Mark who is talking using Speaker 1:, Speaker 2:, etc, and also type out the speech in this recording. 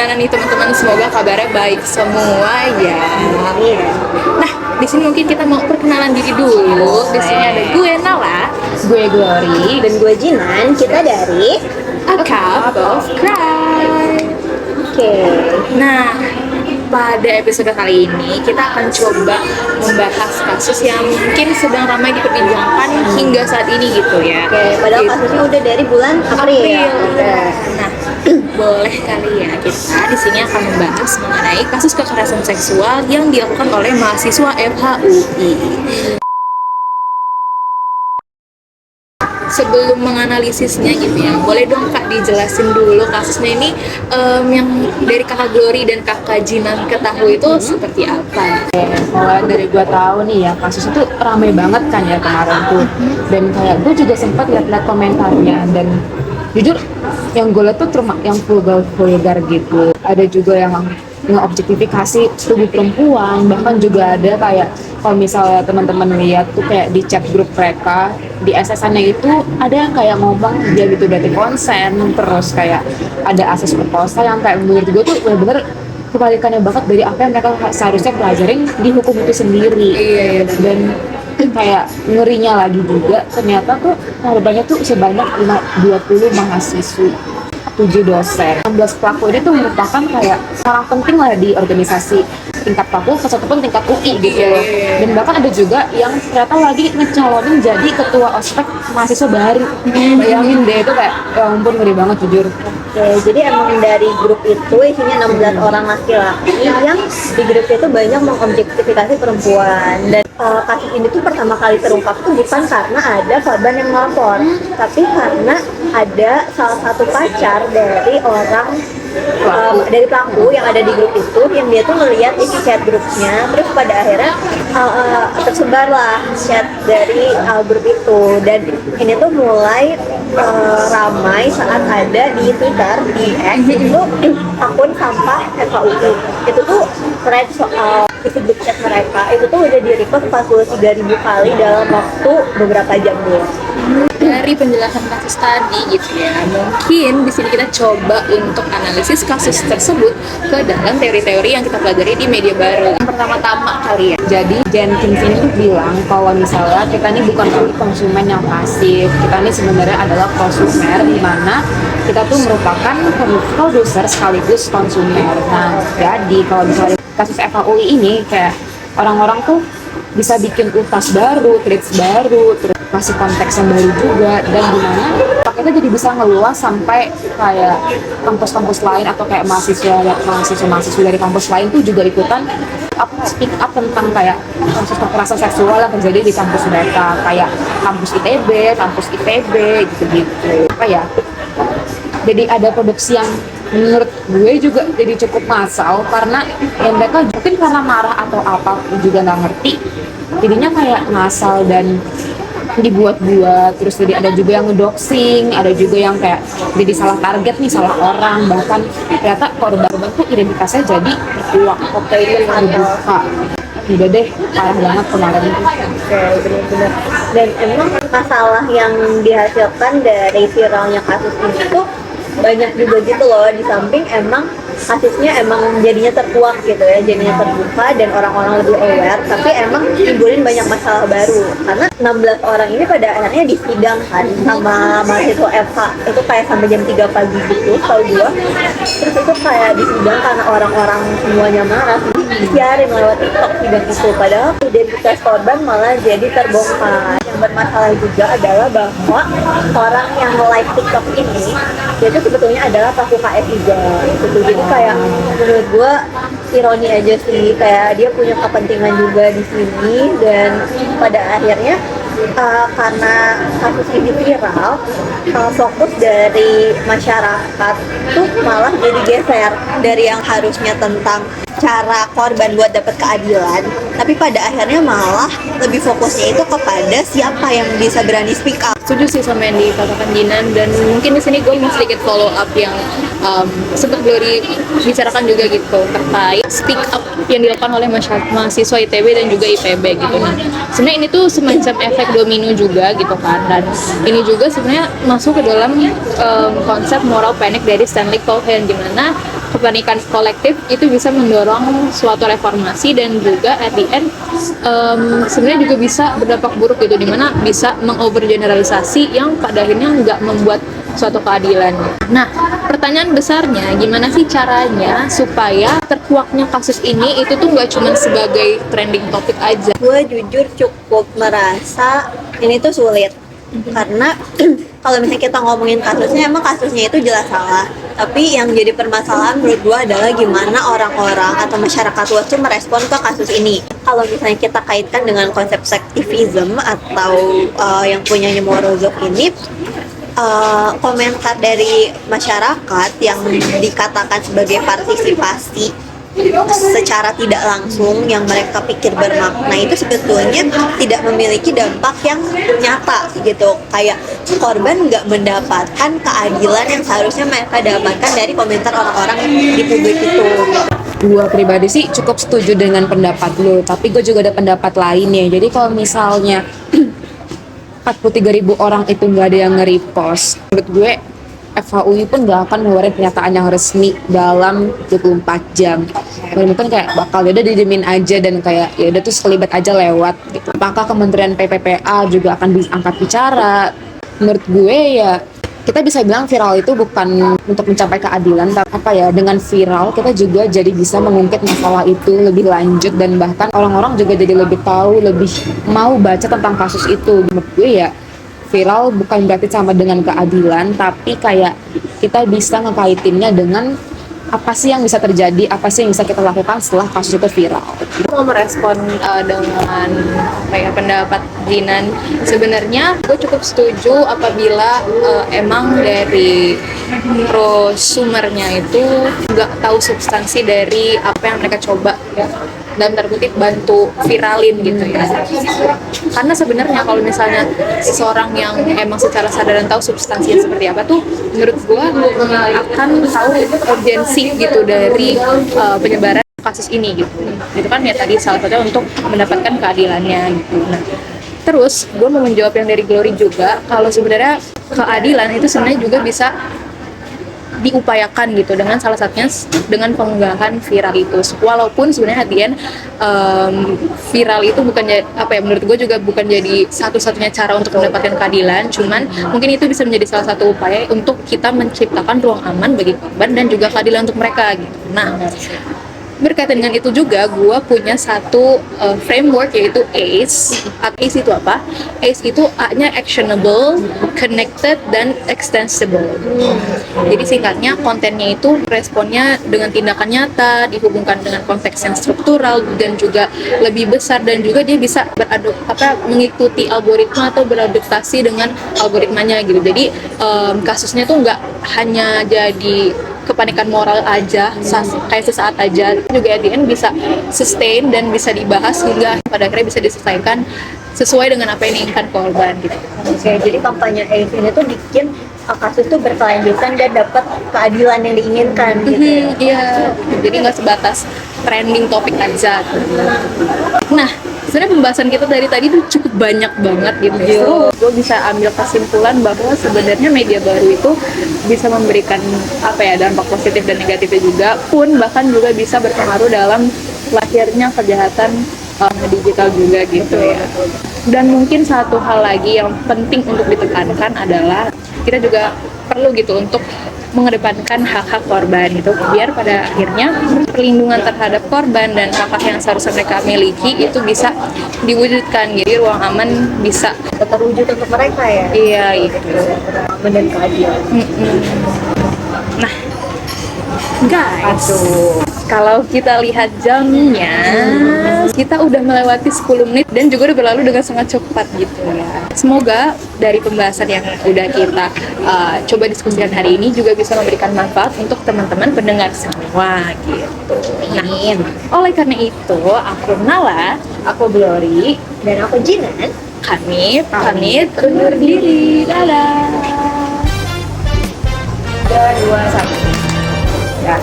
Speaker 1: Gimana nih teman-teman? Semoga kabarnya baik semua ya. Nah, di sini mungkin kita mau perkenalan diri dulu. Di sini ada gue Nala,
Speaker 2: Gue Glory.
Speaker 3: Dan gue Jinan, kita dari
Speaker 1: A Cup of Cry.
Speaker 3: Oke.
Speaker 1: Nah, pada episode kali ini kita akan coba membahas kasus yang mungkin sedang ramai diperbincangkan hingga saat ini gitu ya.
Speaker 3: Oke, padahal
Speaker 1: Gitu.
Speaker 3: kasusnya udah dari bulan April. Oke.
Speaker 1: Nah, boleh kali ya kita di sini akan membahas mengenai kasus kekerasan seksual yang dilakukan oleh mahasiswa FHUI. Sebelum menganalisisnya gitu ya, boleh dong Kak dijelasin dulu kasusnya ini yang dari Kakak Glory dan Kakak Jinan ketahui itu seperti apa?
Speaker 2: Mulai dari gue tahu nih ya, kasus itu ramai banget kan ya kemarin tuh. Dan kayak gue juga sempat lihat-lihat komentarnya, dan jujur yang gue lihat tuh yang vulgar gitu. Ada juga yang ngeobjektifikasi tubuh perempuan, bahkan juga ada kayak kalau misalnya teman-teman lihat tuh kayak di chat grup mereka di SSN-nya itu ada yang kayak ngomong dia gitu berarti konsen, terus kayak ada asas proposal yang kayak menurut gue tuh bener-bener kebalikannya banget dari apa yang mereka seharusnya pelajarin di hukum itu sendiri.
Speaker 1: Iya.
Speaker 2: Dan kayak ngerinya lagi juga ternyata tuh korbannya tuh sebanyak 20 mahasiswa, 7 dosen. 16 pelaku ini tuh merupakan kayak orang penting lah di organisasi tingkat fakultas ataupun tingkat UI gitu loh. Dan bahkan ada juga yang ternyata lagi ngecalonin jadi ketua ospek mahasiswa baru. Bayangin deh, itu kayak ya ampun ngeri banget jujur.
Speaker 3: Oke, jadi emang dari grup itu isinya 16 orang laki-laki yang di grup itu banyak mengobjektifikasi perempuan. Dan kasus ini tuh pertama kali terungkap tuh bukan karena ada korban yang melapor, tapi karena ada salah satu pacar dari orang dari pelaku yang ada di grup itu, yang dia tuh ngeliat isi chat grupnya, terus pada akhirnya tersebarlah chat dari grup itu. Dan ini tuh mulai ramai saat ada di Twitter, di X itu akun sampah FHUI itu tuh thread soal isi grup chat mereka itu tuh udah di-repost 43.000 kali dalam waktu beberapa jam dulu.
Speaker 1: Dari penjelasan kasus tadi gitu ya, mungkin di sini kita coba untuk analisis kasus tersebut ke dalam teori-teori yang kita pelajari di media baru. Yang pertama-tama kali ya.
Speaker 2: Jadi Jenkins ini tuh bilang kalau misalnya kita ini bukan lagi konsumen yang pasif, kita ini sebenarnya adalah konsumer, di mana kita tuh merupakan produser sekaligus konsumer. Nah, jadi kalau misalnya kasus FHUI ini kayak orang-orang tuh bisa bikin utas baru, tweets baru, terus kasih konteks yang baru juga, dan dimana kita jadi bisa ngeluas sampai kayak kampus-kampus lain atau kayak mahasiswa dari kampus lain tuh juga ikutan speak up tentang kayak kasus kekerasan seksual yang terjadi di kampus mereka, kayak kampus ITB, kampus IPB gitu-gitu. Apa ya? Jadi ada produksi yang menurut gue juga jadi cukup massal, karena yang mereka mungkin karena marah atau apa juga nggak ngerti, jadinya kayak ngasal dan dibuat-buat. Terus jadi ada juga yang ngedoxing, ada juga yang kayak jadi salah target nih, salah orang, bahkan ternyata korban tuh identitasnya jadi terkuak. Oke, itu terbuka. Udah deh, parah banget kemarin itu.
Speaker 3: Oke, benar-benar. Dan emang masalah yang dihasilkan dari viralnya kasus ini tuh banyak juga gitu loh, di samping emang kasusnya emang jadinya terkuak gitu ya, jadinya terbuka dan orang-orang lebih aware, tapi emang timbulin banyak masalah baru karena 16 orang ini pada akhirnya disidangkan sama mahasiswa FH itu kayak sampai jam 3 pagi gitu, tahu gua. Terus itu kayak disidang karena orang-orang semuanya marah, disiarin lewat TikTok sidang itu, padahal identitas korban malah jadi terbongkar. Yang bermasalah juga adalah bahwa orang yang like TikTok ini dia itu sebetulnya adalah pelaku KS juga gitu. Jadi kayak menurut gue ironi aja sih, kayak dia punya kepentingan juga di sini, dan pada akhirnya karena kasus ini viral, fokus dari masyarakat tuh malah jadi geser dari yang harusnya tentang cara korban buat dapat keadilan, tapi pada akhirnya malah lebih fokusnya itu kepada siapa yang bisa berani speak up.
Speaker 1: Setuju sih sama yang dikatakan Jinan, dan mungkin di sini gue mau sedikit follow up yang sempat Glory bicarakan juga gitu terkait speak up yang dilakukan oleh mahasiswa ITB dan juga IPB gitu. Nah, sebenarnya ini tuh semacam efek domino juga gitu kan, dan ini juga sebenarnya masuk ke dalam konsep moral panic dari Stanley Cohen, dimana kepanikan kolektif itu bisa mendorong suatu reformasi dan juga at the end sebenarnya juga bisa berdampak buruk gitu, dimana bisa mengovergeneralisasi yang pada akhirnya nggak membuat suatu keadilan. Nah, pertanyaan besarnya gimana sih caranya supaya terkuaknya kasus ini itu tuh nggak cuma sebagai trending topik aja.
Speaker 3: Gue jujur cukup merasa ini tuh sulit karena kalau misalnya kita ngomongin kasusnya, emang kasusnya itu jelas salah, tapi yang jadi permasalahan menurut gue adalah gimana orang-orang atau masyarakat luas tuh merespon ke kasus ini. Kalau misalnya kita kaitkan dengan konsep sektivism atau yang punyanya Morozov ini, komentar dari masyarakat yang dikatakan sebagai partisipasi secara tidak langsung yang mereka pikir bermakna itu sebetulnya tidak memiliki dampak yang nyata gitu, kayak korban nggak mendapatkan keadilan yang seharusnya mereka dapatkan dari komentar orang-orang di publik itu.
Speaker 2: Gue pribadi sih cukup setuju dengan pendapat lo, tapi gue juga ada pendapat lainnya. Jadi kalau misalnya 43.000 orang itu nggak ada yang nge-repost, menurut gue FHUI pun gak akan ngeluarin pernyataan yang resmi dalam 24 jam. Mungkin kayak bakal udah didemin aja dan kayak ya udah tuh sekelibat aja lewat gitu. Apakah Kementerian PPPA juga akan angkat bicara? Menurut gue ya kita bisa bilang viral itu bukan untuk mencapai keadilan, tapi apa ya, dengan viral kita juga jadi bisa mengungkit masalah itu lebih lanjut dan bahkan orang-orang juga jadi lebih tahu, lebih mau baca tentang kasus itu. Menurut gue ya viral bukan berarti sama dengan keadilan, tapi kayak kita bisa ngekaitinnya dengan apa sih yang bisa terjadi, apa sih yang bisa kita lakukan setelah kasus itu viral.
Speaker 1: Mau merespon dengan pendapat Jinan, sebenarnya gue cukup setuju apabila emang dari prosumernya itu nggak tahu substansi dari apa yang mereka coba ya, dalam tanda kutip bantu viralin gitu ya. Karena sebenarnya kalau misalnya seseorang yang emang secara sadar dan tahu substansinya seperti apa tuh, menurut gue akan tahu urgensi gitu dari penyebaran kasus ini gitu. Itu kan ya tadi salah satunya untuk mendapatkan keadilannya gitu. Nah, terus gue mau menjawab yang dari Glory juga, kalau sebenarnya keadilan itu sebenarnya juga bisa diupayakan gitu dengan salah satunya dengan pengunggahan viral itu. Walaupun sebenarnya hadian viral itu bukan menurut gue juga bukan jadi satu-satunya cara untuk mendapatkan keadilan, cuman mungkin itu bisa menjadi salah satu upaya untuk kita menciptakan ruang aman bagi korban dan juga keadilan untuk mereka gitu. Nah, berkaitan dengan itu juga gue punya satu framework yaitu ACE. ACE itu apa? ACE itu A-nya actionable, connected, dan extensible. Jadi singkatnya kontennya itu responnya dengan tindakan nyata, dihubungkan dengan konteks yang struktural dan juga lebih besar, dan juga dia bisa mengikuti algoritma atau beradaptasi dengan algoritmanya gitu. Jadi kasusnya tuh nggak hanya jadi kepanikan moral aja, kayak sesaat aja, juga at the end bisa sustain dan bisa dibahas hingga pada akhirnya bisa diselesaikan sesuai dengan apa yang diinginkan korban gitu.
Speaker 3: Oke, jadi kampanye ACE ini tuh bikin kasus tuh berkelanjutan dan dapat keadilan yang diinginkan gitu.
Speaker 1: Iya, jadi nggak sebatas trending topik aja. Nah, sebenarnya pembahasan kita dari tadi tuh cukup banyak banget gitu. Gue bisa ambil kesimpulan bahwa sebenarnya media baru itu bisa memberikan dampak positif dan negatifnya juga, pun bahkan juga bisa berpengaruh dalam lahirnya kejahatan digital juga gitu ya. Dan mungkin satu hal lagi yang penting untuk ditekankan adalah kita juga perlu gitu untuk mengedepankan hak-hak korban gitu, biar pada akhirnya perlindungan terhadap korban dan hak-hak yang seharusnya mereka miliki itu bisa diwujudkan, jadi ruang aman bisa
Speaker 3: Terwujud untuk mereka ya.
Speaker 1: Iya itu.
Speaker 3: Aman dan keadilan.
Speaker 1: Nah, guys, kalau kita lihat jamnya, kita udah melewati 10 menit dan juga udah berlalu dengan sangat cepat gitu ya. Semoga dari pembahasan yang udah kita coba diskusikan hari ini juga bisa memberikan manfaat untuk teman-teman pendengar semua gitu. Nah, oleh karena itu, aku Nala, aku Glory,
Speaker 3: Dan aku Jinan.
Speaker 1: kami pamit undur diri. Dadah.
Speaker 3: 3, 2, 1. Ya.